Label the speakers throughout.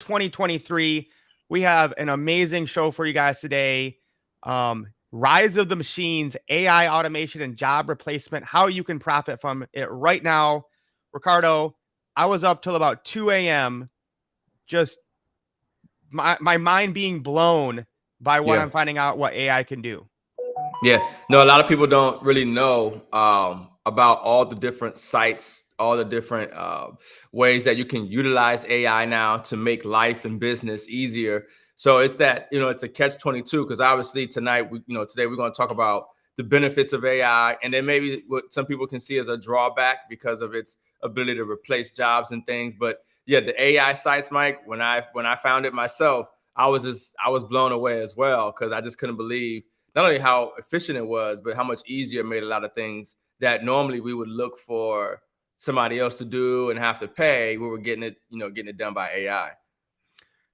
Speaker 1: 2023. We have an amazing show for you guys today. Rise of the machines, AI automation and job replacement, how you can profit from it right now. Ricardo, I was up till about 2 a.m. just my mind being blown by what
Speaker 2: Yeah.
Speaker 1: I'm finding out what AI can do.
Speaker 2: Yeah. No, a lot of people don't really know about all the different sites, all the different ways that you can utilize AI now to make life and business easier. So it's that, it's a catch-22, because obviously tonight, today we're going to talk about the benefits of AI, and then maybe what some people can see as a drawback because of its ability to replace jobs and things. But yeah, the AI sites, Mike, when I found it myself, I was blown away as well, because I just couldn't believe not only how efficient it was, but how much easier it made a lot of things that normally we would look for somebody else to do and have to pay. We were getting it done by AI.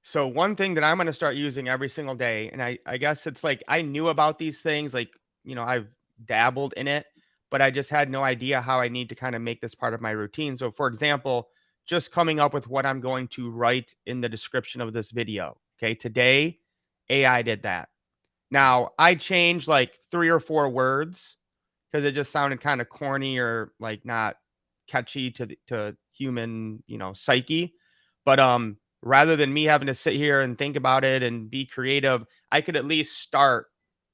Speaker 1: So one thing that I'm going to start using every single day, and I guess it's like I knew about these things, like, I've dabbled in it, but I just had no idea how I need to kind of make this part of my routine. So for example, just coming up with what I'm going to write in the description of this video. Okay. Today, AI did that. Now I changed like 3 or 4 words because it just sounded kind of corny or like not catchy to human, psyche. But rather than me having to sit here and think about it and be creative, I could at least start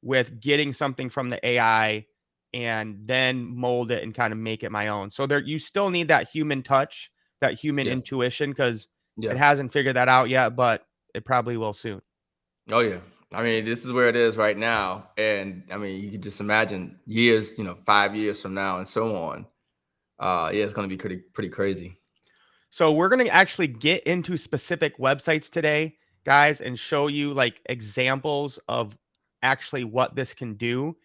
Speaker 1: with getting something from the AI and then mold it and kind of make it my own. So you still need that human touch, that human
Speaker 2: Yeah.
Speaker 1: intuition, because
Speaker 2: Yeah.
Speaker 1: it hasn't figured that out yet, but it probably will soon.
Speaker 2: Oh yeah. I mean, this is where it is right now. And I mean, you can just imagine years, 5 years from now and so on. Yeah, it's going to be pretty crazy.
Speaker 1: So we're going to actually get into specific websites today, guys, and show you like examples of actually what this can do.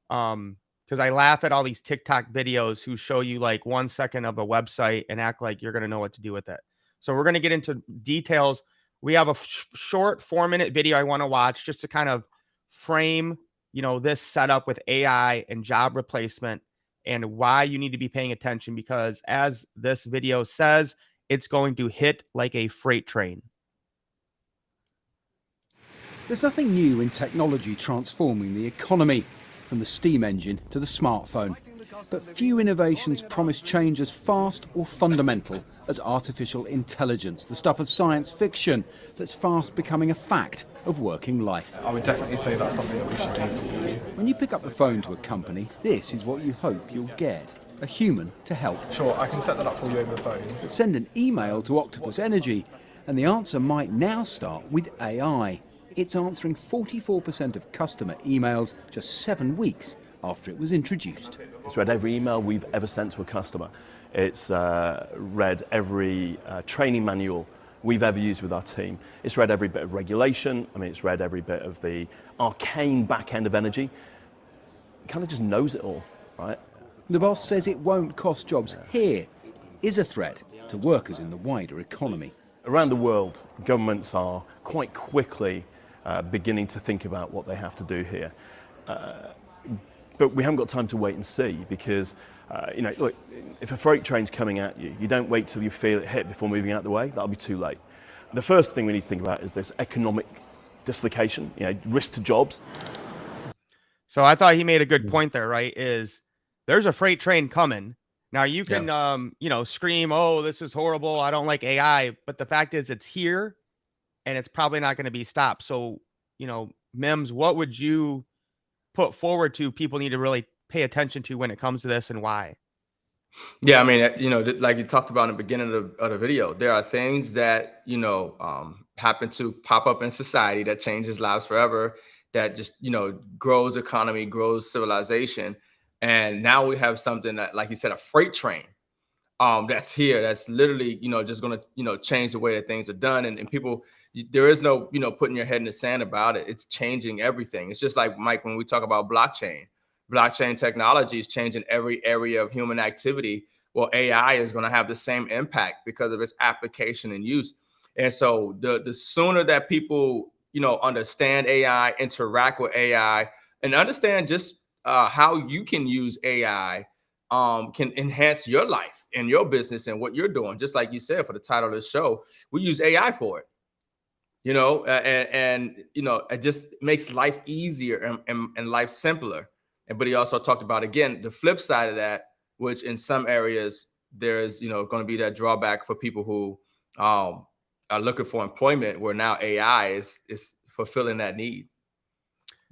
Speaker 1: Because I laugh at all these TikTok videos who show you like 1 second of a website and act like you're going to know what to do with it. So we're going to get into details. We have a short 4-minute video I want to watch just to kind of frame, this setup with AI and job replacement and why you need to be paying attention, because as this video says, it's going to hit like a freight train.
Speaker 3: There's nothing new in technology transforming the economy, from the steam engine to the smartphone. But few innovations promise change as fast or fundamental as artificial intelligence, the stuff of science fiction that's fast becoming a fact of working life.
Speaker 4: I would definitely say that's something that we should do for you.
Speaker 3: When you pick up the phone to a company, this is what you hope you'll get. A human to help.
Speaker 4: Sure, I can set that up for you over the phone.
Speaker 3: But send an email to Octopus Energy, and the answer might now start with AI. It's answering 44% of customer emails just 7 weeks after it was introduced.
Speaker 5: It's read every email we've ever sent to a customer. It's read every training manual we've ever used with our team. It's read every bit of regulation. I mean, it's read every bit of the arcane back end of energy. It kind of just knows it all, right?
Speaker 3: The boss says it won't cost jobs here, is a threat to workers in the wider economy.
Speaker 5: Around the world, governments are quite quickly beginning to think about what they have to do here. But we haven't got time to wait and see, because, look, if a freight train's coming at you, you don't wait till you feel it hit before moving out of the way. That'll be too late. The first thing we need to think about is this economic dislocation, risk to jobs.
Speaker 1: So I thought he made a good point there, right? Is there's a freight train coming. Now you can, scream, oh, this is horrible, I don't like AI. But the fact is it's here and it's probably not going to be stopped. So, Mims, what would you put forward to people need to really pay attention to when it comes to this, and why?
Speaker 2: Yeah, I mean, like you talked about in the beginning of the video, there are things that, happen to pop up in society that changes lives forever, that just, grows economy, grows civilization. And now we have something that, like you said, a freight train that's here, that's literally, just going to, change the way that things are done. And people, there is no, putting your head in the sand about it. It's changing everything. It's just like, Mike, when we talk about blockchain technology is changing every area of human activity. Well, AI is going to have the same impact because of its application and use. And so the sooner that people, understand AI, interact with AI, and understand just how you can use AI, can enhance your life and your business and what you're doing. Just like you said, for the title of the show, we use AI for it. and it just makes life easier and life simpler. But he also talked about, again, the flip side of that, which in some areas there's going to be that drawback for people who are looking for employment, where now AI is fulfilling that need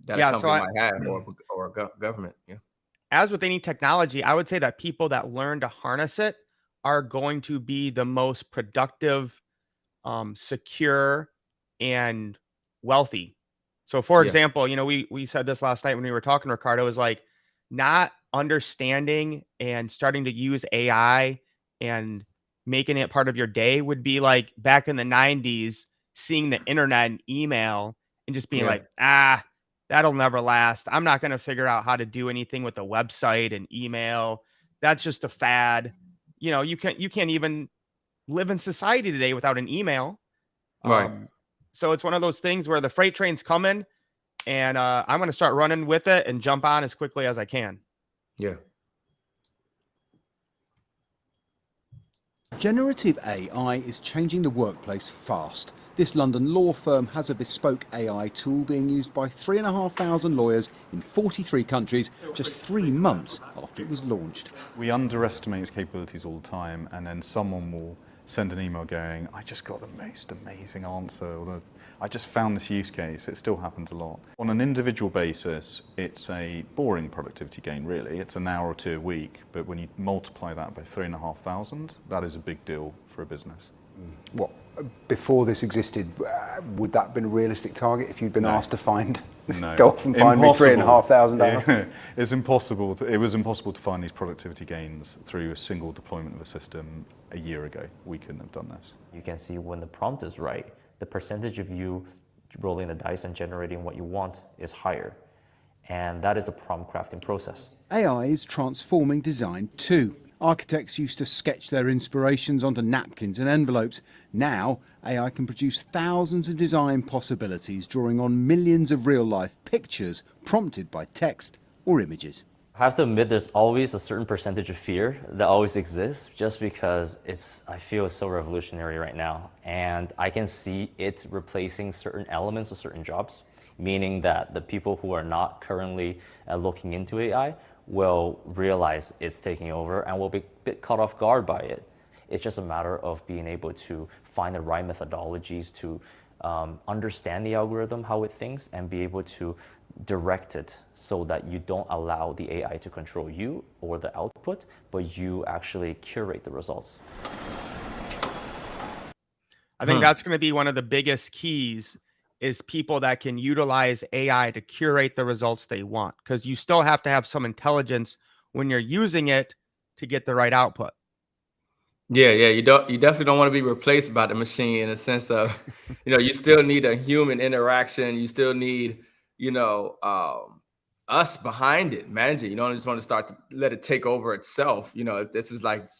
Speaker 2: that a
Speaker 1: Yeah, so
Speaker 2: company might have, or government. Yeah.
Speaker 1: as with any technology, I would say that people that learn to harness it are going to be the most productive, secure, and wealthy. So, for
Speaker 2: Yeah.
Speaker 1: example, we said this last night when we were talking, Ricardo, is like not understanding and starting to use AI and making it part of your day would be like back in the 90s, seeing the internet and email and just being
Speaker 2: Yeah.
Speaker 1: like, that'll never last. I'm not going to figure out how to do anything with a website and email. That's just a fad. You can't even live in society today without an email.
Speaker 2: Right.
Speaker 1: So it's one of those things where the freight train's coming, and I'm going to start running with it and jump on as quickly as I can.
Speaker 2: Yeah.
Speaker 3: Generative AI is changing the workplace fast. This London law firm has a bespoke AI tool being used by 3,500 lawyers in 43 countries just 3 months after it was launched.
Speaker 6: We underestimate its capabilities all the time, and then someone will send an email going, I just got the most amazing answer, or I just found this use case. It still happens a lot. On an individual basis, it's a boring productivity gain, really. It's an hour or two a week, but when you multiply that by 3,500, that is a big deal for a business.
Speaker 7: What, before this existed, would that have been a realistic target if you'd been asked to find, go off and find me 3,500 hours?
Speaker 6: It's impossible. It was impossible to find these productivity gains through a single deployment of a system a year ago. We couldn't have done this.
Speaker 8: You can see when the prompt is right, the percentage of you rolling the dice and generating what you want is higher. And that is the prompt crafting process.
Speaker 3: AI is transforming design too. Architects used to sketch their inspirations onto napkins and envelopes. Now, AI can produce thousands of design possibilities, drawing on millions of real-life pictures prompted by text or images.
Speaker 8: I have to admit, there's always a certain percentage of fear that always exists, just because I feel it's so revolutionary right now. And I can see it replacing certain elements of certain jobs, meaning that the people who are not currently looking into AI will realize it's taking over and will be a bit caught off guard by it. It's just a matter of being able to find the right methodologies to understand the algorithm, how it thinks, and be able to direct it so that you don't allow the AI to control you or the output, but you actually curate the results.
Speaker 1: I think that's going to be one of the biggest keys, is people that can utilize AI to curate the results they want, because you still have to have some intelligence when you're using it to get the right output.
Speaker 2: Yeah, you definitely don't want to be replaced by the machine, in a sense of, you still need a human interaction. You still need, us behind it, managing. You don't just want to start to let it take over itself. This is like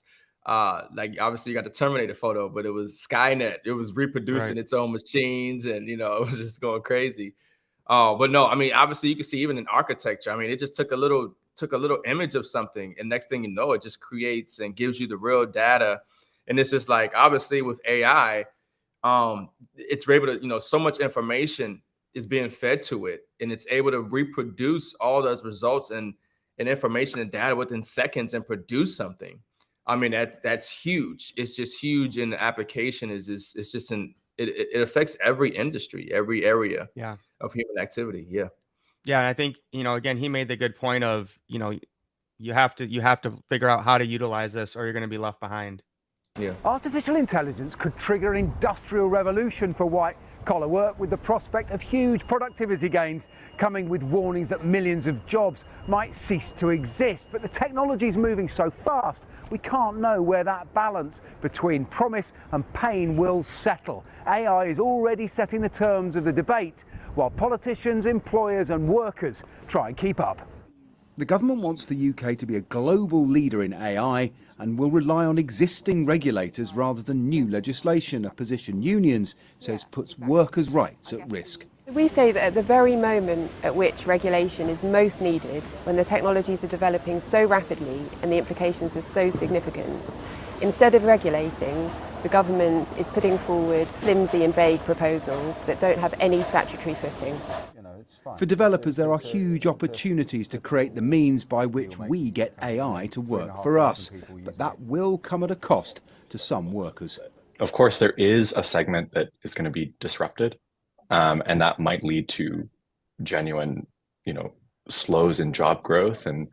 Speaker 2: obviously you got the Terminator photo, but it was Skynet. It was reproducing its own machines, and it was just going crazy. But no, I mean, obviously you can see even in architecture. I mean, it just took a little image of something, and next thing you know, it just creates and gives you the real data. And it's just like, obviously with AI, it's able to, so much information is being fed to it, and it's able to reproduce all those results and information and data within seconds and produce something. I mean, that's huge. It's just huge in the application. It's just it affects every industry, every area of human activity. Yeah.
Speaker 1: Yeah. And I think, again, he made the good point of, you have to figure out how to utilize this, or you're going to be left behind.
Speaker 2: Yeah.
Speaker 7: Artificial intelligence could trigger an industrial revolution for white-collar work, with the prospect of huge productivity gains coming with warnings that millions of jobs might cease to exist. But the technology is moving so fast, we can't know where that balance between promise and pain will settle. AI is already setting the terms of the debate, while politicians, employers and workers try and keep up.
Speaker 3: The government wants the UK to be a global leader in AI and will rely on existing regulators rather than new legislation, a position unions says puts workers' rights at risk.
Speaker 9: We say that at the very moment at which regulation is most needed, when the technologies are developing so rapidly and the implications are so significant, instead of regulating, the government is putting forward flimsy and vague proposals that don't have any statutory footing.
Speaker 3: For developers, there are huge opportunities to create the means by which we get AI to work for us, but that will come at a cost to some workers.
Speaker 10: Of course, there is a segment that is going to be disrupted, and that might lead to genuine, slows in job growth and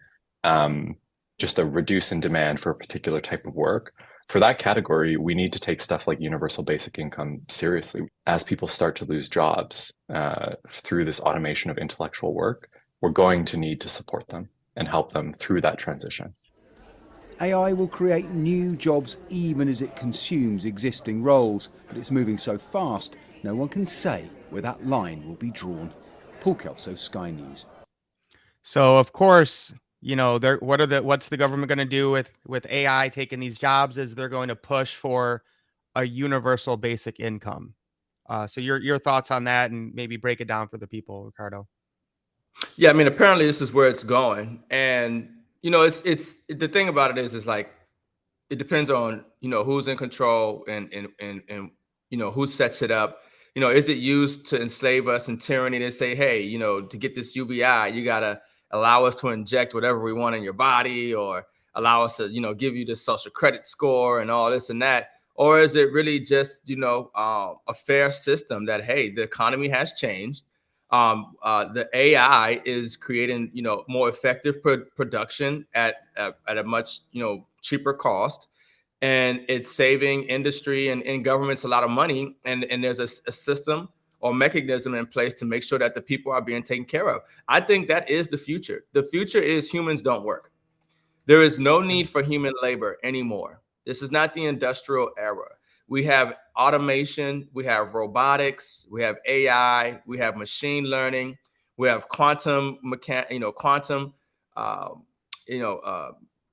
Speaker 10: just a reduce in demand for a particular type of work. For that category, we need to take stuff like universal basic income seriously. As people start to lose jobs through this automation of intellectual work, we're going to need to support them and help them through that transition.
Speaker 3: AI will create new jobs even as it consumes existing roles, but it's moving so fast, no one can say where that line will be drawn. Paul Kelso, Sky News.
Speaker 1: So of course, what's the government going to do with AI taking these jobs? Is they're going to push for a universal basic income. So your thoughts on that, and maybe break it down for the people, Ricardo.
Speaker 2: Yeah, I mean, apparently this is where it's going, and it's the thing about it is like it depends on who's in control and who sets it up. Is it used to enslave us and tyranny to say, hey, to get this UBI, you gotta allow us to inject whatever we want in your body, or allow us to give you the social credit score and all this and that? Or is it really just a fair system that, hey, the economy has changed, the AI is creating more effective production at a much cheaper cost, and it's saving industry and governments a lot of money, and there's a system or mechanism in place to make sure that the people are being taken care of. I think that is the future. The future is humans don't work. There is no need for human labor anymore. This is not the industrial era. We have automation, we have robotics, we have AI, we have machine learning, we have quantum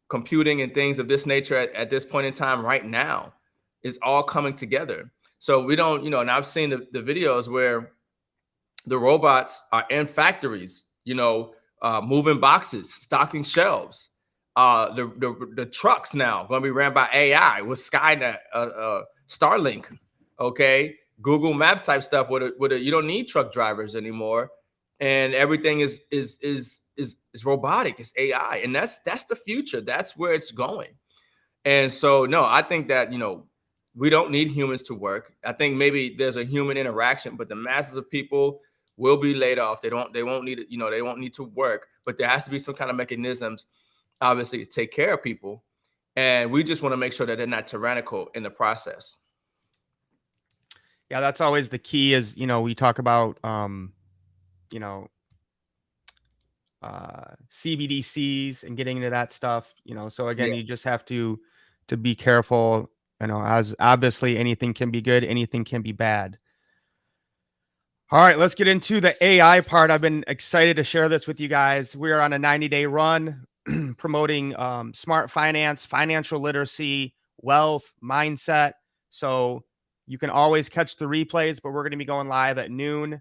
Speaker 2: computing and things of this nature at this point in time right now. It's all coming together. So we don't, and I've seen the videos where the robots are in factories, moving boxes, stocking shelves. The trucks now going to be ran by AI with Skynet, Starlink, okay, Google Maps type stuff. You don't need truck drivers anymore, and everything is robotic. It's AI, and that's the future. That's where it's going. And so, no, I think that we don't need humans to work. I think maybe there's a human interaction, but the masses of people will be laid off. They won't need they won't need to work, but there has to be some kind of mechanisms, obviously, to take care of people. And we just want to make sure that they're not tyrannical in the process.
Speaker 1: Yeah, that's always the key is, we talk about, CBDCs and getting into that stuff, so again, you just have to be careful, as obviously anything can be good, anything can be bad. All right, let's get into the AI part. I've been excited to share this with you guys. We are on a 90-day run promoting smart finance, financial literacy, wealth, mindset. So you can always catch the replays, but we're going to be going live at noon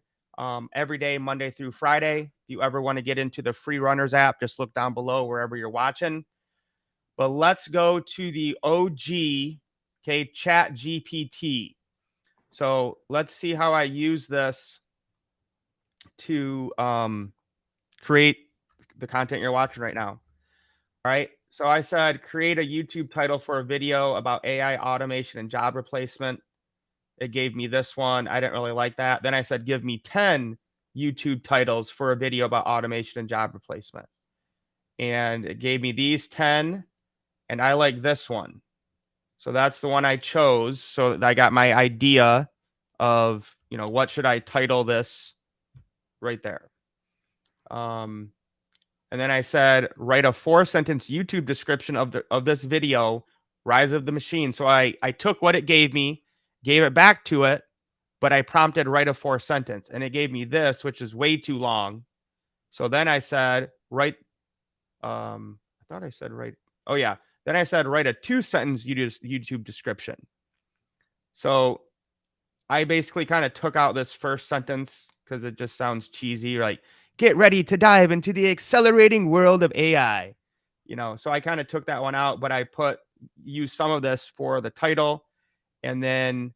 Speaker 1: every day, Monday through Friday. If you ever want to get into the Free Runners app, just look down below wherever you're watching. But let's go to the OG, okay, Chat GPT. So let's see how I use this to create the content you're watching right now. All right. So I said, create a YouTube title for a video about AI automation and job replacement. It gave me this one. I didn't really like that. Then I said, give me 10 YouTube titles for a video about automation and job replacement. And it gave me these 10. And I like this one. So that's the one I chose. So I got my idea of, what should I title this right there. And then I said, write a 4-sentence YouTube description of this video, Rise of the Machine. So I took what it gave me, gave it back to it, but I prompted write a 4-sentence, and it gave me this, which is way too long. So then I said, write, I thought I said write, oh yeah. Then I said, write a 2-sentence YouTube description. So I basically kind of took out this first sentence because it just sounds cheesy, like, get ready to dive into the accelerating world of AI. So I kind of took that one out, but I used some of this for the title. And then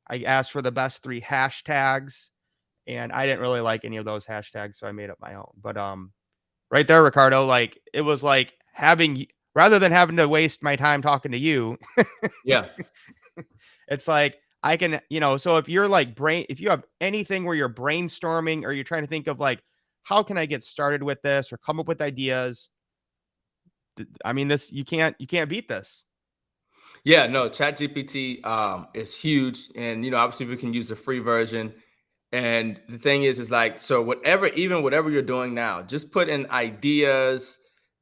Speaker 1: I asked for the best 3 hashtags, and I didn't really like any of those hashtags, so I made up my own. But right there, Ricardo, like it was like rather than having to waste my time talking to you,
Speaker 2: Yeah.
Speaker 1: it's like I can, so if you're like if you have anything where you're brainstorming or you're trying to think of like, how can I get started with this or come up with ideas? I mean, you can't beat this.
Speaker 2: Yeah, no, ChatGPT is huge, and obviously we can use the free version. And the thing is like, so whatever you're doing now, just put in ideas,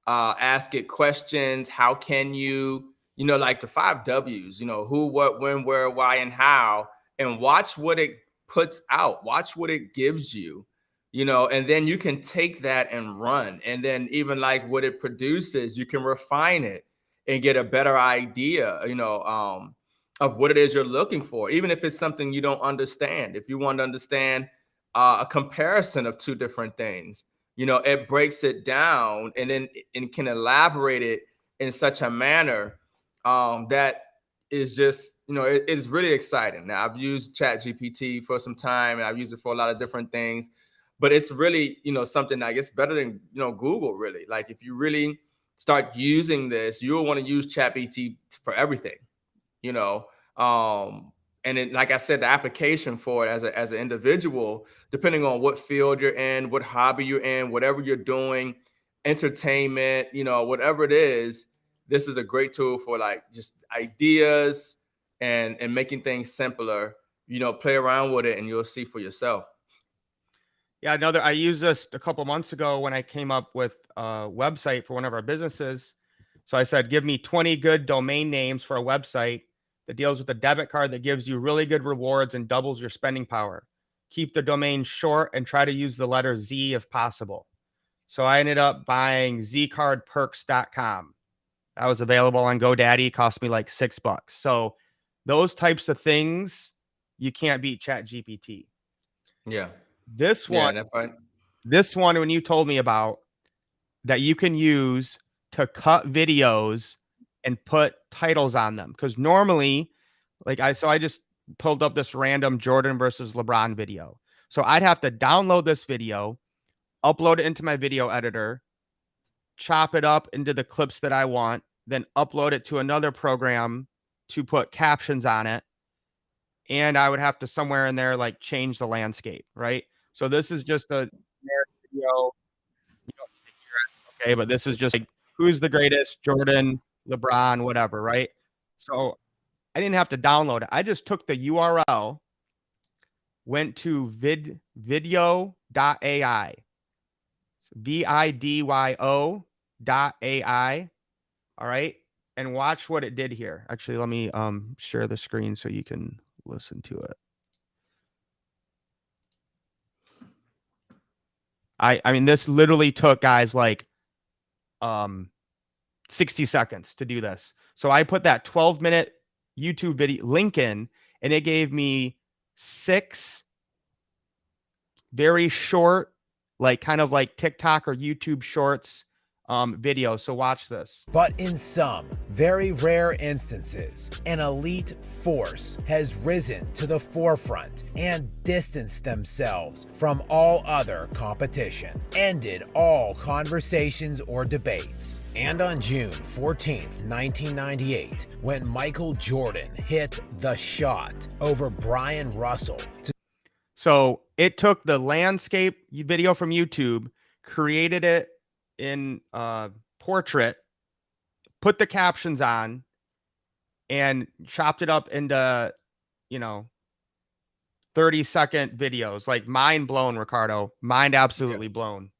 Speaker 2: ask it questions. How can you, like the 5 W's, who, what, when, where, why, and how, and watch what it puts out, watch what it gives you, and then you can take that and run. And then even like what it produces, you can refine it and get a better idea, of what it is you're looking for, even if it's something you don't understand. If you want to understand a comparison of 2 different things, it breaks it down and then it can elaborate it in such a manner that is just, it is really exciting. Now, I've used ChatGPT for some time, and I've used it for a lot of different things, but it's really, something that gets better than, Google, really. Like if you really start using this, you'll want to use ChatGPT for everything, and then, like I said, the application for it as an individual, depending on what field you're in, what hobby you're in, whatever you're doing, entertainment, whatever it is, this is a great tool for like just ideas and making things simpler. Play around with it and you'll see for yourself.
Speaker 1: Yeah, I used this a couple months ago when I came up with a website for one of our businesses. So I said, give me 20 good domain names for a website that deals with a debit card that gives you really good rewards and doubles your spending power. Keep the domain short and try to use the letter Z if possible. So I ended up buying zcardperks.com. That was available on GoDaddy. Cost me like $6. So those types of things, you can't beat ChatGPT.
Speaker 2: Yeah.
Speaker 1: This one, when you told me about that you can use to cut videos and put titles on them. Because normally, I just pulled up this random Jordan versus LeBron video. So I'd have to download this video, upload it into my video editor, chop it up into the clips that I want, then upload it to another program to put captions on it. And I would have to somewhere in there like change the landscape, right? So this is just a video. Okay, but this is just like who's the greatest, Jordan, LeBron, whatever, right? So I didn't have to download it. I just took the URL, went to video.ai, vidyo.ai, all right, and watch what it did here. Actually, let me share the screen so you can listen to it. I mean, this literally took guys like 60 seconds to do this. So I put that 12-minute YouTube video link in, and it gave me 6 very short, like kind of like TikTok or YouTube shorts videos. So watch this.
Speaker 7: But in some very rare instances, an elite force has risen to the forefront and distanced themselves from all other competition, ended all conversations or debates. And on June 14th, 1998, when Michael Jordan hit the shot over Brian Russell.
Speaker 1: So it took the landscape video from YouTube, created it in portrait, put the captions on, and chopped it up into 30-second videos. Like, mind blown, Ricardo. Mind absolutely blown.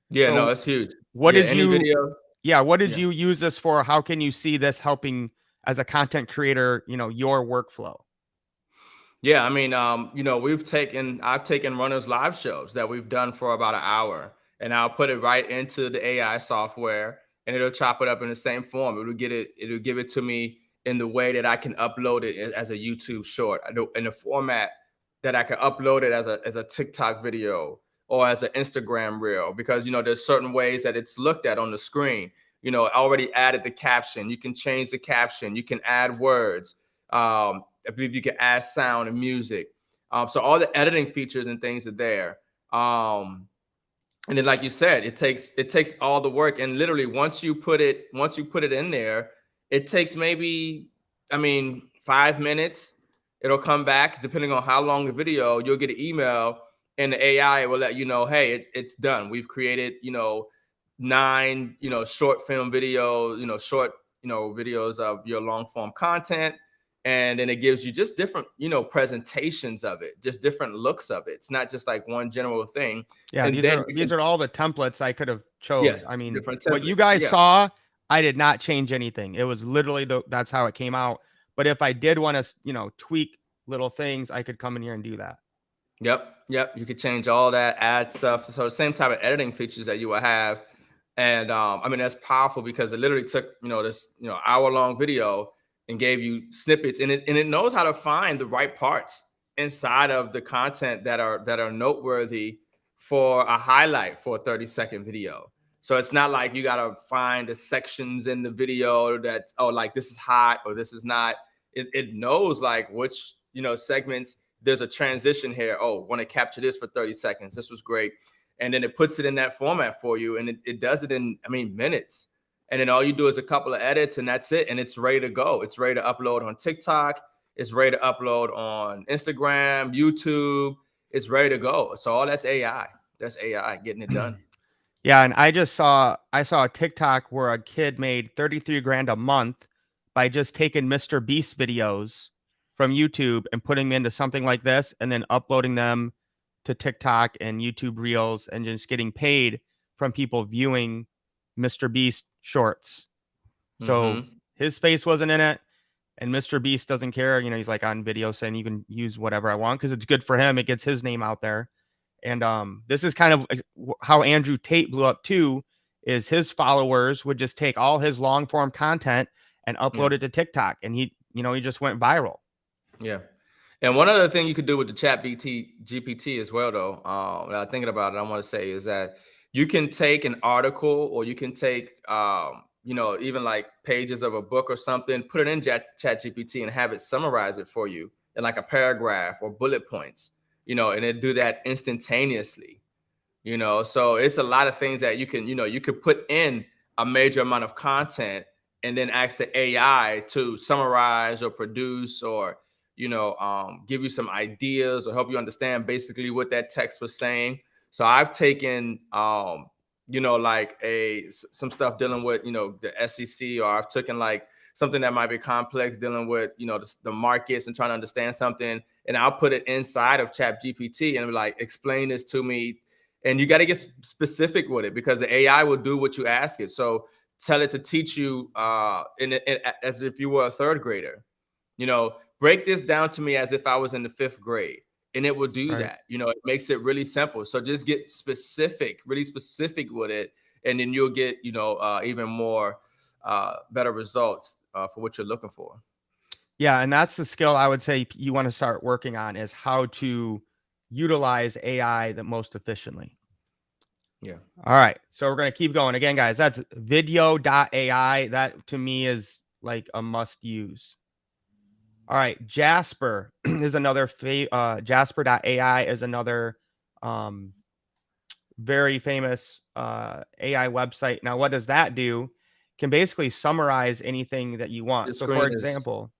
Speaker 2: Yeah,
Speaker 1: So
Speaker 2: no, that's huge.
Speaker 1: What did
Speaker 2: any
Speaker 1: you
Speaker 2: video?
Speaker 1: Yeah, what did you use this for? How can you see this helping as a content creator, your workflow?
Speaker 2: Yeah, I mean, I've taken runners live shows that we've done for about an hour, and I'll put it right into the AI software, and it'll chop it up in the same form. It'll give it to me in the way that I can upload it as a YouTube short, in the format that I can upload it as a TikTok video or as an Instagram reel, because there's certain ways that it's looked at on the screen. you know, already added the caption. You can change the caption. You can add words. I believe you can add sound and music. So all the editing features and things are there. And then, like you said, it takes all the work. And literally, once you put it in there, it takes maybe, I mean, 5 minutes. It'll come back depending on how long the video. You'll get an email, and the AI will let you know, hey, it's done. We've created, you know, 9, you know, short film videos, you know, short, you know, videos of your long form content. And then it gives you just different, you know, presentations of it, just different looks of it. It's not just like one general thing.
Speaker 1: Yeah,
Speaker 2: And
Speaker 1: these are all the templates I could have chose. I mean,
Speaker 2: different
Speaker 1: what you
Speaker 2: templates.
Speaker 1: guys
Speaker 2: Yeah.
Speaker 1: saw, I did not change anything. It was literally that's how it came out. But if I did want to, you know, tweak little things, I could come in here and do that.
Speaker 2: Yep. You could change all that, add stuff. So the same type of editing features that you will have. And I mean, that's powerful because it literally took, you know, this, you know, hour-long video and gave you snippets, and it knows how to find the right parts inside of the content that are noteworthy for a highlight for a 30-second video. So it's not like you got to find the sections in the video that, oh, like this is hot or this is not. It knows like which, you know, segments. There's a transition here. Oh, want to capture this for 30 seconds. This was great. And then it puts it in that format for you. And it does it in, I mean, minutes. And then all you do is a couple of edits and that's it. And it's ready to go. It's ready to upload on TikTok. It's ready to upload on Instagram, YouTube. It's ready to go. So all that's AI. That's AI getting it done.
Speaker 1: Yeah, and I saw a TikTok where a kid made 33 grand a month by just taking Mr. Beast videos from YouTube and putting them into something like this and then uploading them to TikTok and YouTube Reels and just getting paid from people viewing Mr. Beast shorts. So his face wasn't in it, and Mr. Beast doesn't care. You know, he's like on video saying you can use whatever I want because it's good for him. It gets his name out there. And this is kind of how Andrew Tate blew up too, is his followers would just take all his long form content and upload it to TikTok. And he just went viral.
Speaker 2: Yeah. And one other thing you could do with the chat GPT as well, though, that I'm thinking about it, I want to say is that you can take an article or you can take, you know, even like pages of a book or something, put it in chat GPT and have it summarize it for you in like a paragraph or bullet points, you know, and it do that instantaneously, you know. So it's a lot of things that you can, you know, you could put in a major amount of content and then ask the AI to summarize or produce or, you know, give you some ideas or help you understand basically what that text was saying. So I've taken, you know, like some stuff dealing with, you know, the SEC, or I've taken like something that might be complex dealing with, you know, the markets and trying to understand something. And I'll put it inside of chat GPT and be like, explain this to me. And you got to get specific with it because the AI will do what you ask it. So tell it to teach you as if you were a third grader, you know, break this down to me as if I was in the 5th grade, and it will do that. You know, it makes it really simple. So just get specific, really specific with it, and then you'll get, you know, even more better results for what you're looking for.
Speaker 1: Yeah, and that's the skill I would say you want to start working on, is how to utilize AI the most efficiently.
Speaker 2: Yeah.
Speaker 1: All right. So we're going to keep going. Again, guys, that's video.ai. That to me is like a must use. All right. Jasper is another Jasper.ai is another very famous AI website. Now, what does that do? Can basically summarize anything that you want. So for example,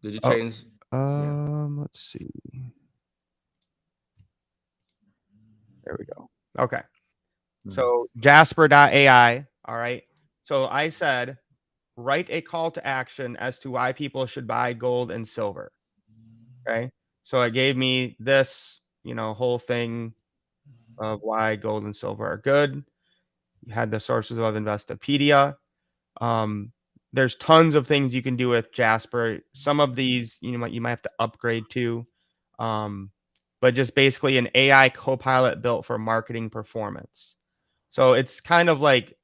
Speaker 2: did you change?
Speaker 1: Let's see. There we go. Okay. So Jasper.ai. All right. So I said, write a call to action as to why people should buy gold and silver. Okay. So it gave me this, you know, whole thing of why gold and silver are good. You had the sources of Investopedia. There's tons of things you can do with Jasper. Some of these, you might have to upgrade to. But just basically an AI copilot built for marketing performance. So it's kind of like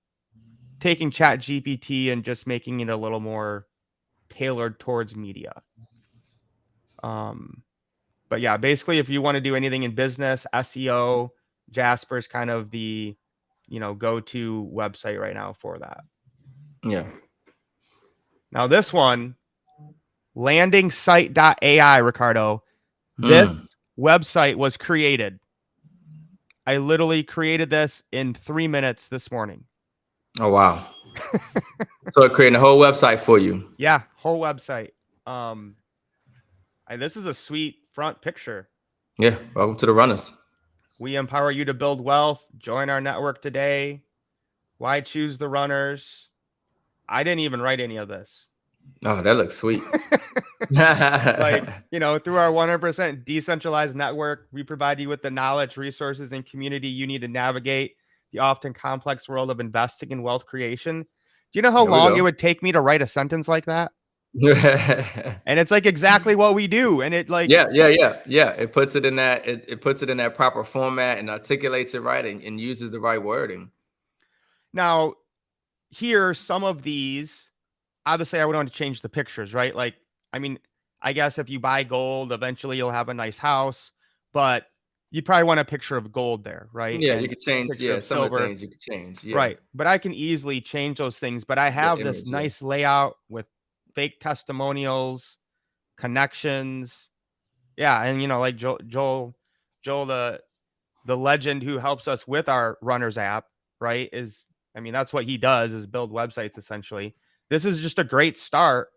Speaker 1: taking Chat GPT and just making it a little more tailored towards media. But yeah, basically, if you want to do anything in business, SEO, Jasper is kind of the, you know, go-to website right now for that.
Speaker 2: Yeah.
Speaker 1: Now this one, landinsite.ai, Ricardo. This website was created. I literally created this in 3 minutes this morning.
Speaker 2: Oh, wow. So it created a whole website for you.
Speaker 1: Yeah, whole website. This is a sweet front picture.
Speaker 2: Yeah, welcome to the runners.
Speaker 1: We empower you to build wealth. Join our network today. Why choose the runners? I didn't even write any of this.
Speaker 2: Oh, that looks sweet.
Speaker 1: Like, through our 100% decentralized network, we provide you with the knowledge, resources, and community you need to navigate the often complex world of investing and wealth creation. Do you know how long it would take me to write a sentence like that? And it's like exactly what we do. And it like,
Speaker 2: yeah. It puts it in that, it puts it in that proper format and articulates it right and uses the right wording.
Speaker 1: Now, here, some of these, obviously I would want to change the pictures, right? Like, I mean, I guess if you buy gold, eventually you'll have a nice house, but you probably want a picture of gold there, right?
Speaker 2: Yeah,
Speaker 1: and
Speaker 2: you could change.
Speaker 1: picture
Speaker 2: Yeah,
Speaker 1: of
Speaker 2: some
Speaker 1: silver.
Speaker 2: of the things you could change. Yeah.
Speaker 1: Right. But I can easily change those things. But I have this nice layout with fake testimonials, connections. Yeah. And, like Joel, the legend who helps us with our runners app, right, that's what he does, is build websites essentially. This is just a great start,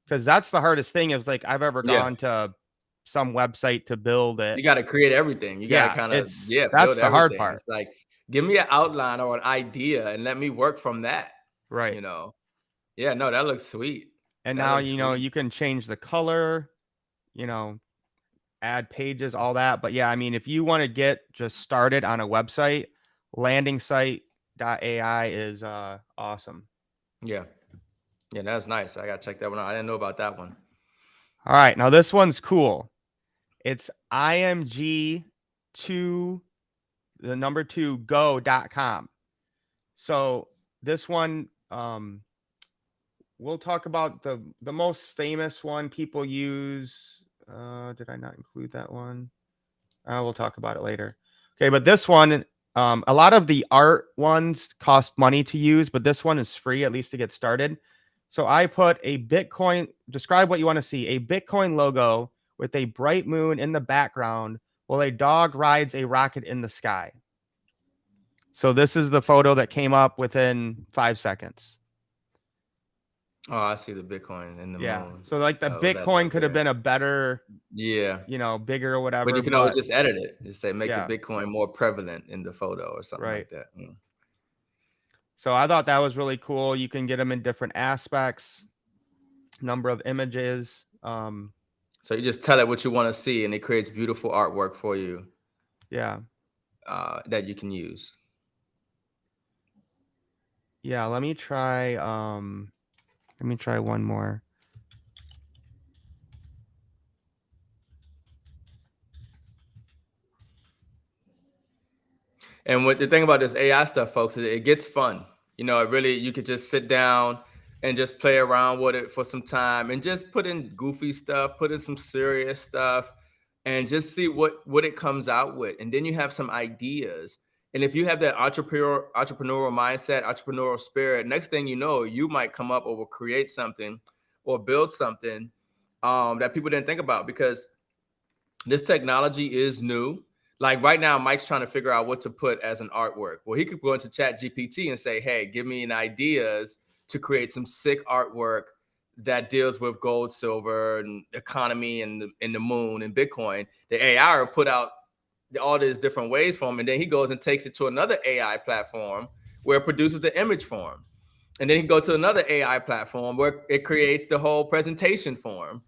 Speaker 1: because that's the hardest thing is like I've ever gone to some website to build it.
Speaker 2: You got to create everything. You got to kind of,
Speaker 1: that's
Speaker 2: build
Speaker 1: the hard
Speaker 2: everything.
Speaker 1: part.
Speaker 2: It's like, give me an outline or an idea and let me work from that.
Speaker 1: Right.
Speaker 2: Yeah, no, that looks sweet.
Speaker 1: And now, you can change the color, add pages, all that. But yeah, if you want to get just started on a website, landinsite.ai is awesome.
Speaker 2: Yeah. Yeah, that's nice. I got to check that one out. I didn't know about that one.
Speaker 1: All right. Now this one's cool. It's img2, the number 2, go.com. So this one, we'll talk about the most famous one people use. Did I not include that one? We'll talk about it later. Okay, but this one, a lot of the art ones cost money to use, but this one is free, at least to get started. So I put a Bitcoin, describe what you want to see, a Bitcoin logo with a bright moon in the background while a dog rides a rocket in the sky. So this is the photo that came up within 5 seconds.
Speaker 2: Oh, I see the Bitcoin in the moon.
Speaker 1: So like the Bitcoin could have been a better, bigger or whatever.
Speaker 2: But you can always just edit it. Just say, make the Bitcoin more prevalent in the photo or something like that.
Speaker 1: So I thought that was really cool. You can get them in different aspects, number of images.
Speaker 2: So you just tell it what you want to see and it creates beautiful artwork for you.
Speaker 1: Yeah.
Speaker 2: That you can use.
Speaker 1: Yeah, let me try one more.
Speaker 2: And what the thing about this AI stuff, folks, is it gets fun. You could just sit down and just play around with it for some time and just put in goofy stuff, put in some serious stuff, and just see what it comes out with. And then you have some ideas. And if you have that entrepreneurial mindset, entrepreneurial spirit, next thing you know, you might come up or will create something or build something that people didn't think about, because this technology is new. Like right now, Mike's trying to figure out what to put as an artwork. Well, he could go into ChatGPT and say, hey, give me an ideas to create some sick artwork that deals with gold, silver, and economy and the moon and Bitcoin. The AI will put out all these different ways for him. And then he goes and takes it to another AI platform where it produces the image for him. And then he can go to another AI platform where it creates the whole presentation for him.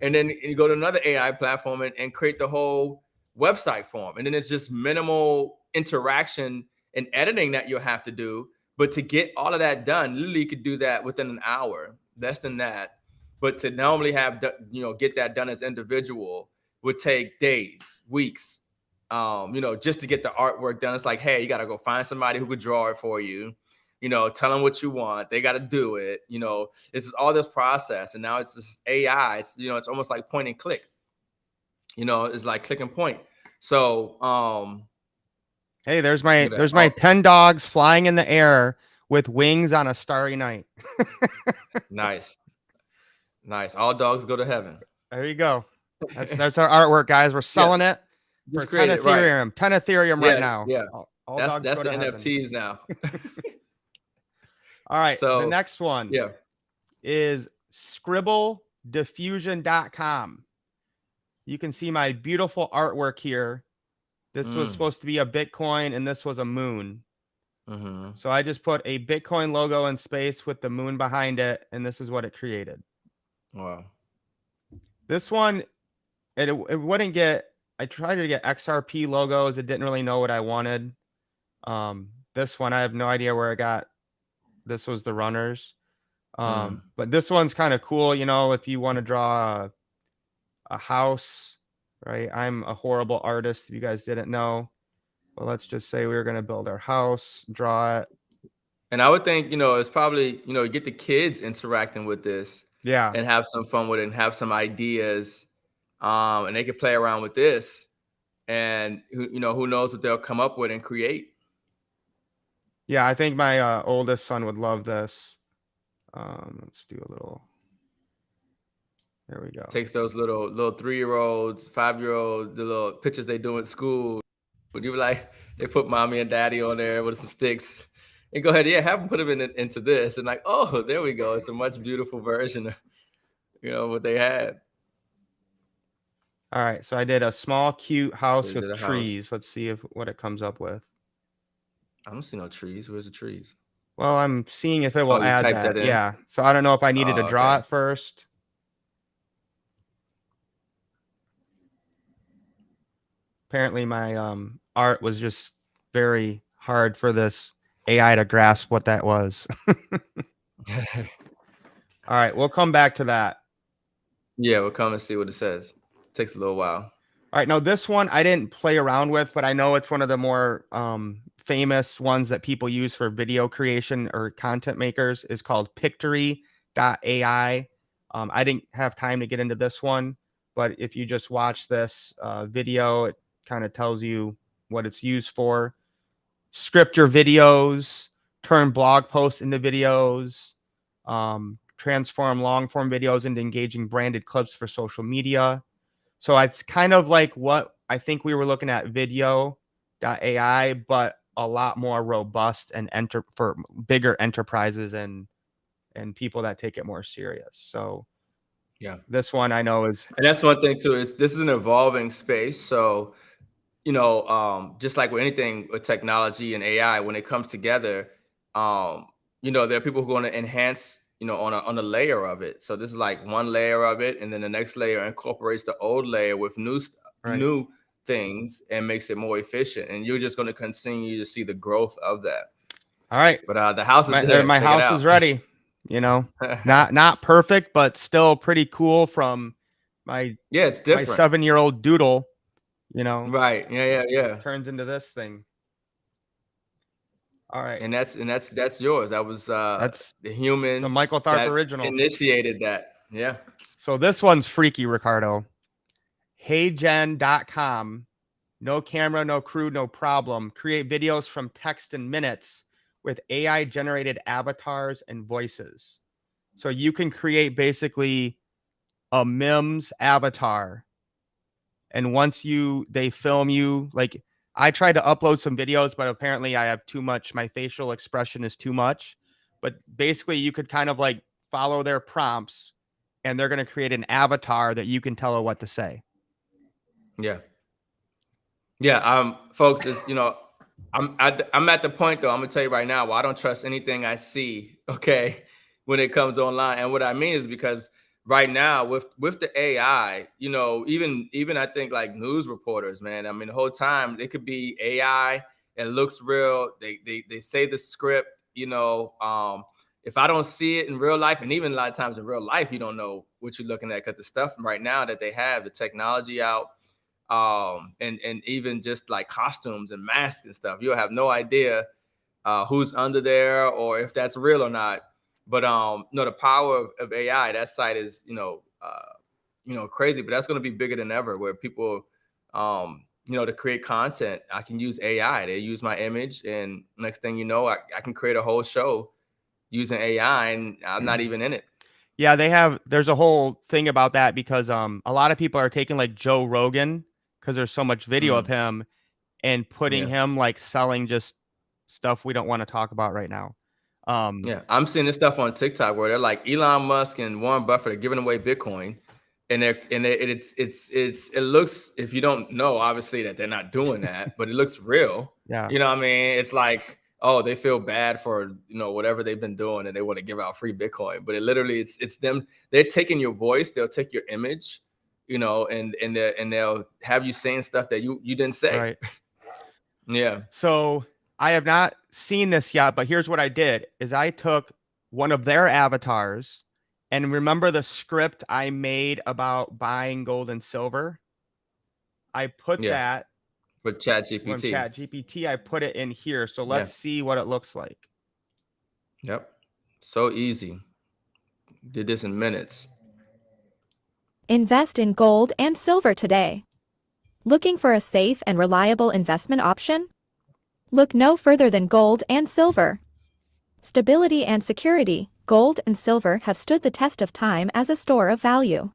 Speaker 2: And then you go to another AI platform and create the whole website for him. And then it's just minimal interaction and editing that you'll have to do. But to get all of that done, literally you could do that within an hour, less than that. But to normally have, get that done as individual would take days, weeks, just to get the artwork done. It's like, hey, you got to go find somebody who could draw it for you. Tell them what you want. They got to do it. This is all this process. And now it's this AI. It's, it's almost like point and click. It's like click and point. So,
Speaker 1: hey, there's my 10 dogs flying in the air with wings on a starry night.
Speaker 2: Nice. Nice. All dogs go to heaven.
Speaker 1: There you go. That's our artwork, guys. We're selling it for
Speaker 2: Just
Speaker 1: 10
Speaker 2: create it, right.
Speaker 1: Ethereum. 10 Ethereum right now.
Speaker 2: Yeah.
Speaker 1: All
Speaker 2: That's
Speaker 1: dogs go
Speaker 2: the
Speaker 1: to heaven.
Speaker 2: NFTs now.
Speaker 1: All right.
Speaker 2: So
Speaker 1: the next one
Speaker 2: yeah.
Speaker 1: is scribblediffusion.com. You can see my beautiful artwork here. This was supposed to be a Bitcoin, and this was a moon. So I just put a Bitcoin logo in space with the moon behind it, and this is what it created.
Speaker 2: Wow.
Speaker 1: This one, it wouldn't get, I tried to get XRP logos. It didn't really know what I wanted. This one, I have no idea where I got. This was the runners. But this one's kind of cool, you know, if you want to draw a house, right? I'm a horrible artist, if you guys didn't know. But let's just say we were going to build our house, draw it.
Speaker 2: And I would think, you know, it's probably, you know, get the kids interacting with this.
Speaker 1: Yeah.
Speaker 2: And have some fun with it and have some ideas. And they can play around with this. And, you know, who knows what they'll come up with and create.
Speaker 1: Yeah, I think my oldest son would love this. Let's do a little. There we go.
Speaker 2: Takes those little 3-year-olds, 5-year-olds, the little pictures they do in school. But you were like, they put mommy and daddy on there with some sticks. And go ahead, yeah, have them put them into this. And like, oh, there we go. It's a much beautiful version of, you know, what they had.
Speaker 1: All right, so I did a small, cute house
Speaker 2: They did
Speaker 1: with
Speaker 2: a house.
Speaker 1: trees. Let's see what it comes up with.
Speaker 2: I don't see no trees. Where's the trees?
Speaker 1: Well, I'm seeing if it will
Speaker 2: you
Speaker 1: add
Speaker 2: typed
Speaker 1: that.
Speaker 2: that in?
Speaker 1: Yeah, so I don't know if I needed to draw
Speaker 2: okay.
Speaker 1: it first. Apparently, my art was just very hard for this AI to grasp what that was. All right, we'll come back to that.
Speaker 2: Yeah, we'll come and see what it says. Takes a little while.
Speaker 1: All right, now this one I didn't play around with, but I know it's one of the more famous ones that people use for video creation or content makers is called Pictory.ai. I didn't have time to get into this one, but if you just watch this video, it kind of tells you what it's used for. Script your videos, turn blog posts into videos, transform long form videos into engaging branded clips for social media. So it's kind of like what I think we were looking at video.ai, but a lot more robust and for bigger enterprises and people that take it more serious. So
Speaker 2: yeah,
Speaker 1: this one I know is,
Speaker 2: and that's one thing too, is this is an evolving space. So, you know, just like with anything with technology and AI, when it comes together, you know, there are people who are going to enhance, you know, on a layer of it. So this is like one layer of it, and then the next layer incorporates the old layer with new new things and makes it more efficient. And you're just going to continue to see the growth of that.
Speaker 1: All right,
Speaker 2: but the house is there.
Speaker 1: My house is ready. You know, not perfect, but still pretty cool from my
Speaker 2: it's different.
Speaker 1: My 7-year-old doodle. You know,
Speaker 2: right? Yeah.
Speaker 1: Turns into this thing. All right,
Speaker 2: and that's yours. That was
Speaker 1: that's
Speaker 2: the human.
Speaker 1: It's a Michael Tharp original.
Speaker 2: Initiated that. Yeah.
Speaker 1: So this one's freaky, Ricardo. HeyGen.com. No camera, no crew, no problem. Create videos from text in minutes with AI generated avatars and voices. So you can create basically a MIMS avatar. And once they film you, like I tried to upload some videos, but apparently I have too much. My facial expression is too much. But basically you could kind of like follow their prompts and they're going to create an avatar that you can tell it what to say.
Speaker 2: Yeah. Folks, is, you know, I'm at the point though, I'm gonna tell you right now, well, I don't trust anything I see, okay, when it comes online. And what I mean is because right now with the AI, you know, even I think like news reporters, man, I mean, the whole time it could be AI, it looks real, they say the script, you know, if I don't see it in real life, and even a lot of times in real life, you don't know what you're looking at because the stuff right now that they have, the technology out, and even just like costumes and masks and stuff, you'll have no idea who's under there or if that's real or not. But no, the power of AI, that site is, you know, crazy, but that's going to be bigger than ever, where people to create content, I can use AI. They use my image, and next thing you know, I can create a whole show using AI, and I'm not even in it.
Speaker 1: Yeah, there's a whole thing about that because a lot of people are taking like Joe Rogan because there's so much video of him and putting him like selling just stuff we don't want to talk about right now.
Speaker 2: Yeah, I'm seeing this stuff on TikTok where they're like Elon Musk and Warren Buffett are giving away Bitcoin, and it looks, if you don't know, obviously, that they're not doing that, but it looks real.
Speaker 1: Yeah.
Speaker 2: You know what I mean? It's like, oh, they feel bad for, whatever they've been doing and they want to give out free Bitcoin. But it literally, it's them. They're taking your voice, they'll take your image, and they'll have you saying stuff that you didn't say.
Speaker 1: Right.
Speaker 2: Yeah.
Speaker 1: So I have not seen this yet, but here's what I did is I took one of their avatars, and remember the script I made about buying gold and silver? I put that
Speaker 2: with
Speaker 1: ChatGPT. I put it in here. So let's see what it looks like.
Speaker 2: Yep. So easy. Did this in minutes.
Speaker 11: Invest in gold and silver today. Looking for a safe and reliable investment option? Look no further than gold and silver. Stability and security, gold and silver have stood the test of time as a store of value.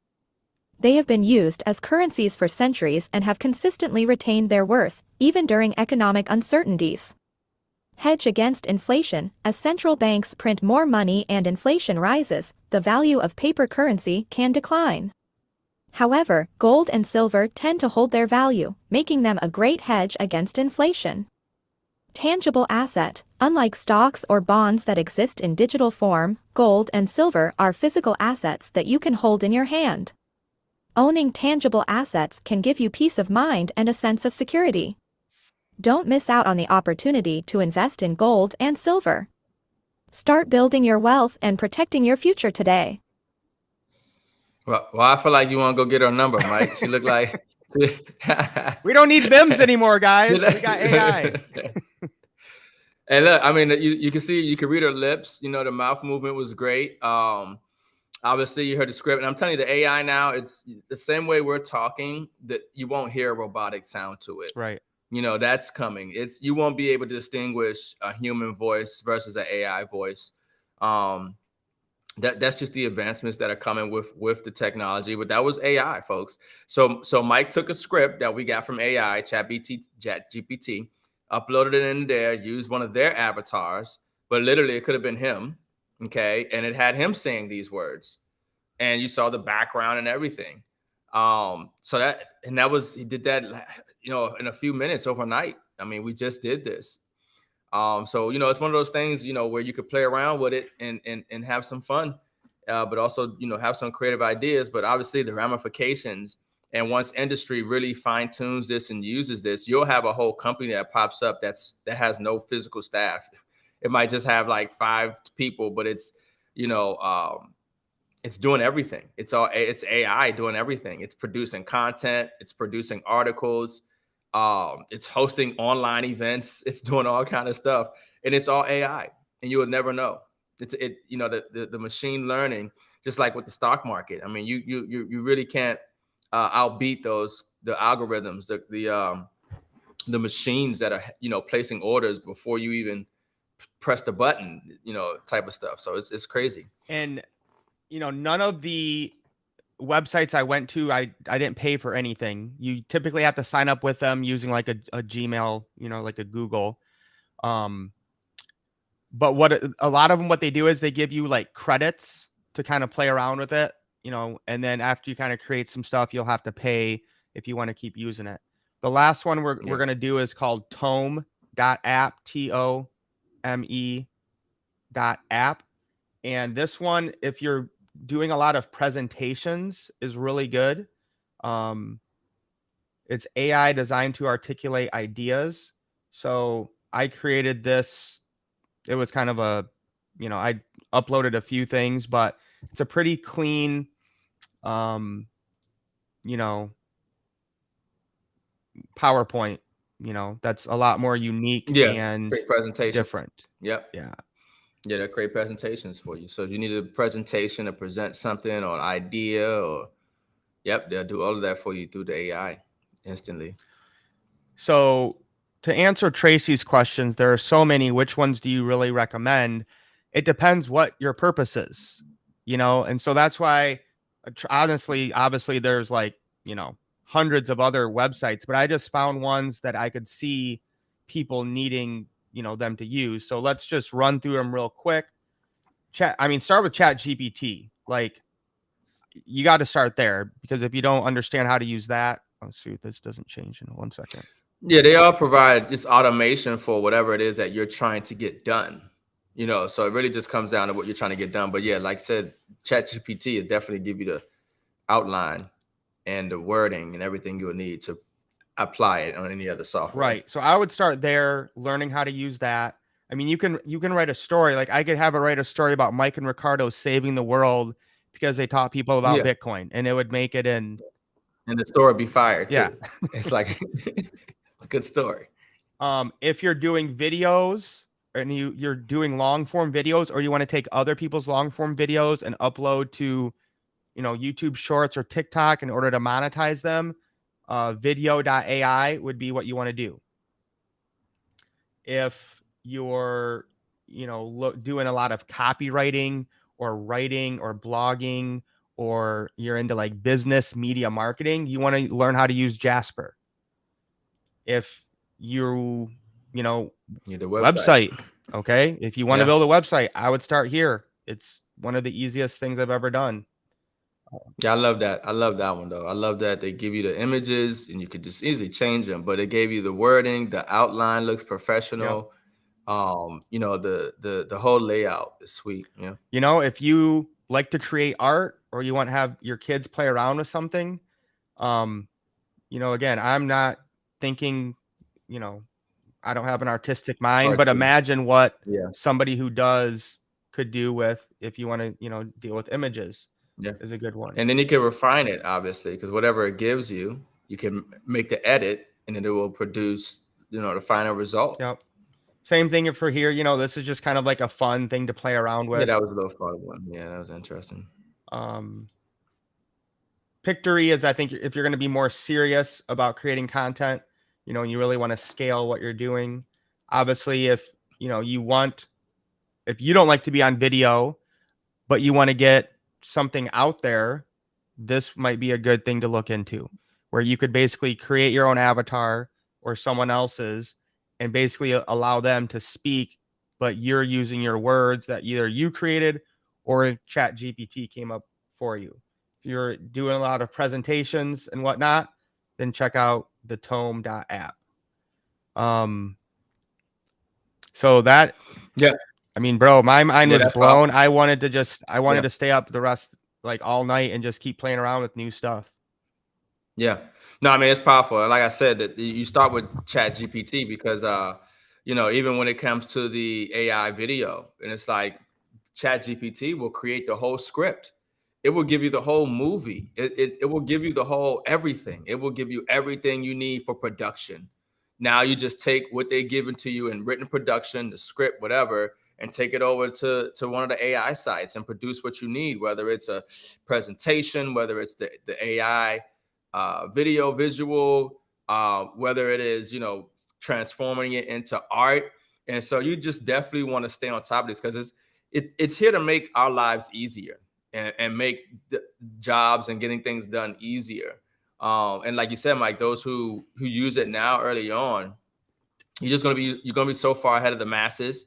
Speaker 11: They have been used as currencies for centuries and have consistently retained their worth, even during economic uncertainties. Hedge against inflation. As central banks print more money and inflation rises, the value of paper currency can decline. However, gold and silver tend to hold their value, making them a great hedge against inflation. Tangible asset. Unlike stocks or bonds that exist in digital form, gold and silver are physical assets that you can hold in your hand. Owning tangible assets can give you peace of mind and a sense of security. Don't miss out on the opportunity to invest in gold and silver. Start building your wealth and protecting your future today.
Speaker 2: Well, I feel like you want to go get her number, Mike. She looked like...
Speaker 1: We don't need BIMs anymore, guys. We got AI.
Speaker 2: And look, I mean, you can see, you can read her lips. The mouth movement was great. Obviously, you heard the script, and I'm telling you, the AI now, it's the same way we're talking, that you won't hear a robotic sound to it.
Speaker 1: Right.
Speaker 2: That's coming. You won't be able to distinguish a human voice versus an AI voice. That's just the advancements that are coming with the technology. But that was AI, folks. So Mike took a script that we got from AI, ChatGPT, uploaded it in there, used one of their avatars, but literally it could have been him. Okay. And it had him saying these words, and you saw the background and everything. He did that, in a few minutes overnight. I mean, we just did this. It's one of those things, where you could play around with it and have some fun, but also, have some creative ideas. But obviously the ramifications, and once industry really fine tunes this and uses this, you'll have a whole company that pops up that has no physical staff. It might just have like 5 people, but it's doing everything. It's AI doing everything. It's producing content. It's producing articles. It's hosting online events. It's doing all kind of stuff, and it's all AI, and you would never know. The machine learning, just like with the stock market. I mean, you really can't outbeat the algorithms, the machines that are placing orders before you even press the button, type of stuff. So it's crazy.
Speaker 1: And none of the websites I went to, I didn't pay for anything. You typically have to sign up with them using like a Gmail, like a Google. But a lot of them, what they do is they give you like credits to kind of play around with it, and then after you kind of create some stuff, you'll have to pay if you want to keep using it. The last one we're going to do is called tome.app, TOME.app. And this one, if you're doing a lot of presentations, is really good. It's AI designed to articulate ideas. So I created this. It was kind of I uploaded a few things, but it's a pretty clean, PowerPoint, that's a lot more unique and
Speaker 2: great presentations.
Speaker 1: Different.
Speaker 2: Yep.
Speaker 1: Yeah.
Speaker 2: Yeah, they're great presentations for you. So if you need a presentation to present something or an idea, they'll do all of that for you through the AI instantly.
Speaker 1: So to answer Tracy's questions, there are so many. Which ones do you really recommend? It depends what your purpose is, and so that's why, honestly, obviously, there's like, hundreds of other websites, but I just found ones that I could see people needing, them to use. So let's just run through them real quick. Start with Chat GPT. Like, you got to start there, because if you don't understand how to use that, let's see if this doesn't change in 1 second.
Speaker 2: Yeah, they all provide this automation for whatever it is that you're trying to get done. So it really just comes down to what you're trying to get done. But yeah, like I said, ChatGPT will definitely give you the outline and the wording and everything you'll need to apply it on any other software.
Speaker 1: Right. So I would start there, learning how to use that. I mean, you can write a story. Like, I could have it write a story about Mike and Ricardo saving the world because they taught people about Bitcoin, and it would make it in.
Speaker 2: And the story would be fire too.
Speaker 1: Yeah.
Speaker 2: It's like it's a good story.
Speaker 1: If you're doing videos and you're doing long form videos, or you want to take other people's long form videos and upload to, YouTube Shorts or TikTok in order to monetize them, video.ai would be what you want to do. If you're, doing a lot of copywriting or writing or blogging, or you're into like business media marketing, you want to learn how to use Jasper. If you
Speaker 2: need a
Speaker 1: website, okay, if you want to build a website, I would start here. It's one of the easiest things I've ever done.
Speaker 2: Yeah, I love that. I love that one though. I love that they give you the images and you could just easily change them, but it gave you the wording, the outline looks professional. The whole layout is sweet. Yeah.
Speaker 1: If you like to create art, or you want to have your kids play around with something, again, I'm not thinking, I don't have an artistic mind, but imagine what somebody who does could do with, if you want to, deal with images.
Speaker 2: Yeah,
Speaker 1: is a good one.
Speaker 2: And then you can refine it, obviously, because whatever it gives you, you can make the edit, and then it will produce, the final result.
Speaker 1: Yep. Same thing for here. This is just kind of like a fun thing to play around with.
Speaker 2: Yeah, that was a little fun one. Yeah, that was interesting.
Speaker 1: Pictory is, I think, if you're going to be more serious about creating content, and you really want to scale what you're doing. Obviously, if you don't like to be on video, but you want to get something out there, this might be a good thing to look into, where you could basically create your own avatar or someone else's, and basically allow them to speak, but you're using your words that either you created or Chat GPT came up for you. If you're doing a lot of presentations and whatnot, then check out the ToApp. So that, I mean, bro, my mind was blown. Powerful. I wanted to stay up the rest, like all night, and just keep playing around with new stuff.
Speaker 2: Yeah. No, I mean, it's powerful. Like I said, that you start with Chat GPT because, even when it comes to the AI video, and it's like Chat GPT will create the whole script. It will give you the whole movie. It will give you the whole everything. It will give you everything you need for production. Now you just take what they've given to you in written production, the script, whatever, and take it over to one of the AI sites and produce what you need, whether it's a presentation, whether it's the AI video, visual, whether it is, transforming it into art. And so you just definitely want to stay on top of this, because it's here to make our lives easier and make the jobs and getting things done easier. And like you said, Mike, those who use it now early on, you're going to be so far ahead of the masses.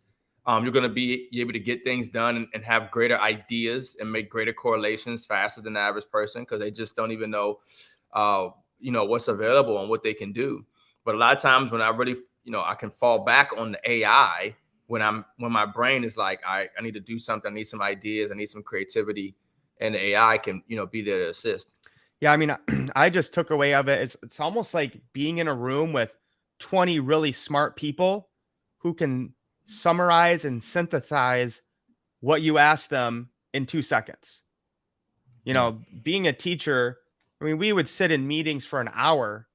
Speaker 2: You're going to be able to get things done and have greater ideas and make greater correlations faster than the average person, because they just don't even know, what's available and what they can do. But a lot of times when I really, I can fall back on the AI when my brain is like, I need to do something. I need some ideas. I need some creativity, and the AI can, be there to assist.
Speaker 1: Yeah. I mean, I just took away of it. It's almost like being in a room with 20 really smart people who can summarize and synthesize what you ask them in 2 seconds. Being a teacher, I mean, we would sit in meetings for an hour,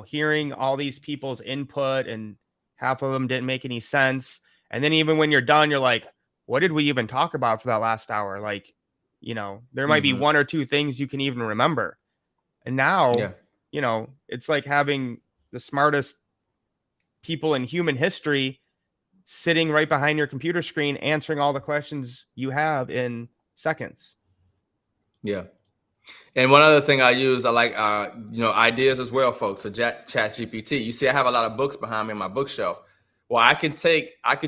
Speaker 1: hearing all these people's input, and half of them didn't make any sense. And then even when you're done, you're like, what did we even talk about for that last hour? Like, there might be 1 or 2 things you can even remember. And now, it's like having, the smartest people in human history sitting right behind your computer screen, answering all the questions you have in seconds.
Speaker 2: Yeah. And one other thing I use, I like, ideas as well, folks, for Chat GPT. You see, I have a lot of books behind me on my bookshelf. Well, I could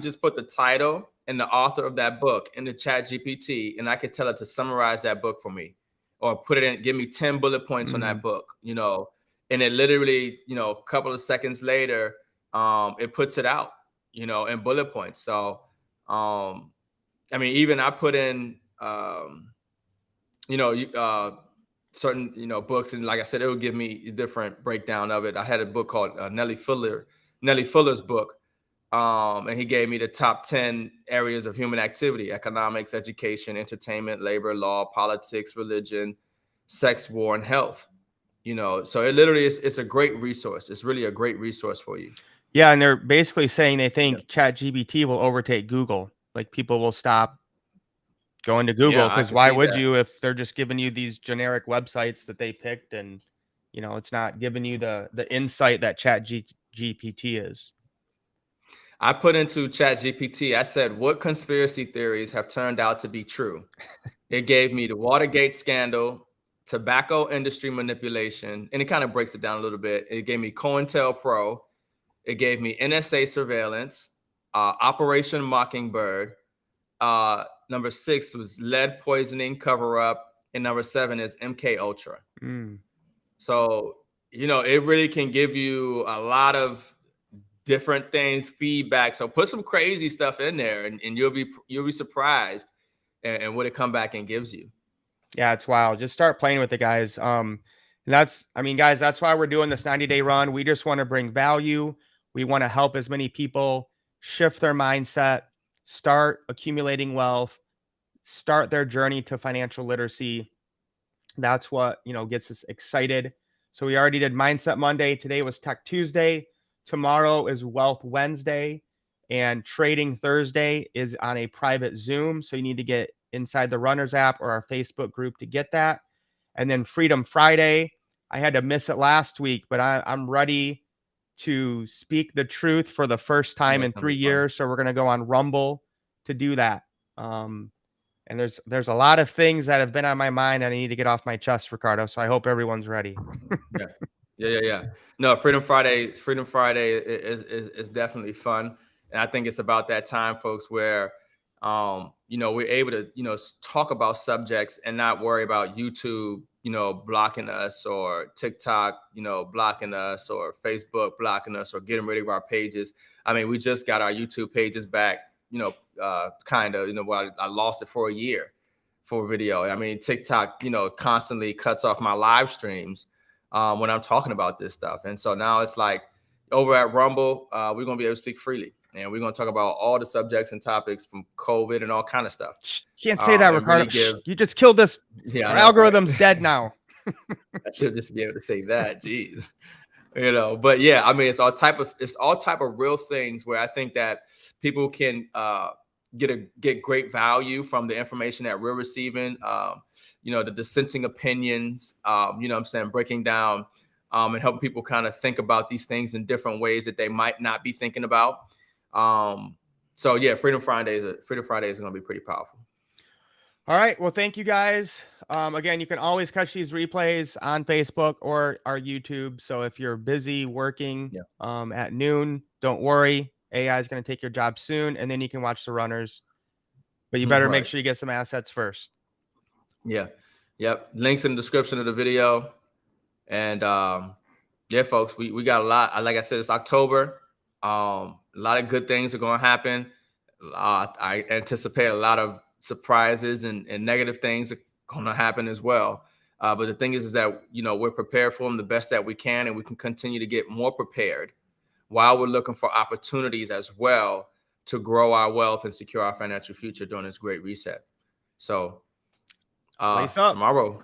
Speaker 2: just put the title and the author of that book into Chat GPT, and I could tell it to summarize that book for me, or put it in, give me 10 bullet points on that book, and it literally, a couple of seconds later, it puts it out, in bullet points. So, even I put in, certain books, and like I said, it would give me a different breakdown of it. I had a book called Nellie Fuller's book, and he gave me the top 10 areas of human activity: economics, education, entertainment, labor, law, politics, religion, sex, war, and health. So it literally it's a great resource. It's really a great resource for you.
Speaker 1: Yeah, and they're basically saying they think ChatGPT will overtake Google. Like, people will stop going to Google, because why would you if they're just giving you these generic websites that they picked, and it's not giving you the insight that GPT is.
Speaker 2: I put into ChatGPT, I said, what conspiracy theories have turned out to be true? It gave me the Watergate scandal, tobacco industry manipulation, and it kind of breaks it down a little bit. It gave me COINTELPRO. It gave me NSA surveillance, Operation Mockingbird. Number 6 was lead poisoning cover-up, and number 7 is MK Ultra. So, it really can give you a lot of different things, feedback. So put some crazy stuff in there, and you'll be surprised and what it come back and gives you.
Speaker 1: Yeah, it's wild. Just start playing with it, guys. Guys, that's why we're doing this 90-day run. We just want to bring value. We want to help as many people shift their mindset, start accumulating wealth, start their journey to financial literacy. That's what, gets us excited. So we already did Mindset Monday. Today was Tech Tuesday. Tomorrow is Wealth Wednesday, and Trading Thursday is on a private Zoom. So you need to get inside the Runners app or our Facebook group to get that. And then Freedom Friday, I had to miss it last week, but I'm ready to speak the truth for the first time in 3 years. So we're going to go on Rumble to do that. And there's a lot of things that have been on my mind I need to get off my chest, Ricardo. So I hope everyone's ready.
Speaker 2: Yeah. No, Freedom Friday is definitely fun. And I think it's about that time, folks, where, we're able to, talk about subjects and not worry about YouTube, blocking us, or TikTok, blocking us, or Facebook blocking us, or getting rid of our pages. We just got our YouTube pages back, kind of, I lost it for a year for video. TikTok, constantly cuts off my live streams when I'm talking about this stuff. And so now it's like, over at Rumble, we're going to be able to speak freely. And we're going to talk about all the subjects and topics from COVID and all kind of stuff.
Speaker 1: You can't say that, Ricardo. Really you just killed this. Yeah, our algorithm's dead now.
Speaker 2: I should just be able to say that. Jeez. But yeah, it's all type of real things where I think that people can get great value from the information that we're receiving. The dissenting opinions, breaking down and helping people kind of think about these things in different ways that they might not be thinking about. So yeah, Freedom Friday is going to be pretty powerful.
Speaker 1: All right. Well, thank you guys. Again, you can always catch these replays on Facebook or our YouTube. So if you're busy working at noon, don't worry. AI is going to take your job soon, and then you can watch the runners. But you better make sure you get some assets first.
Speaker 2: Yeah. Yep. Links in the description of the video. And yeah, folks, we got a lot. Like I said, it's October. A lot of good things are going to happen. I anticipate a lot of surprises and negative things are going to happen as well. But the thing is that, we're prepared for them the best that we can, and we can continue to get more prepared while we're looking for opportunities as well to grow our wealth and secure our financial future during this great reset. So tomorrow,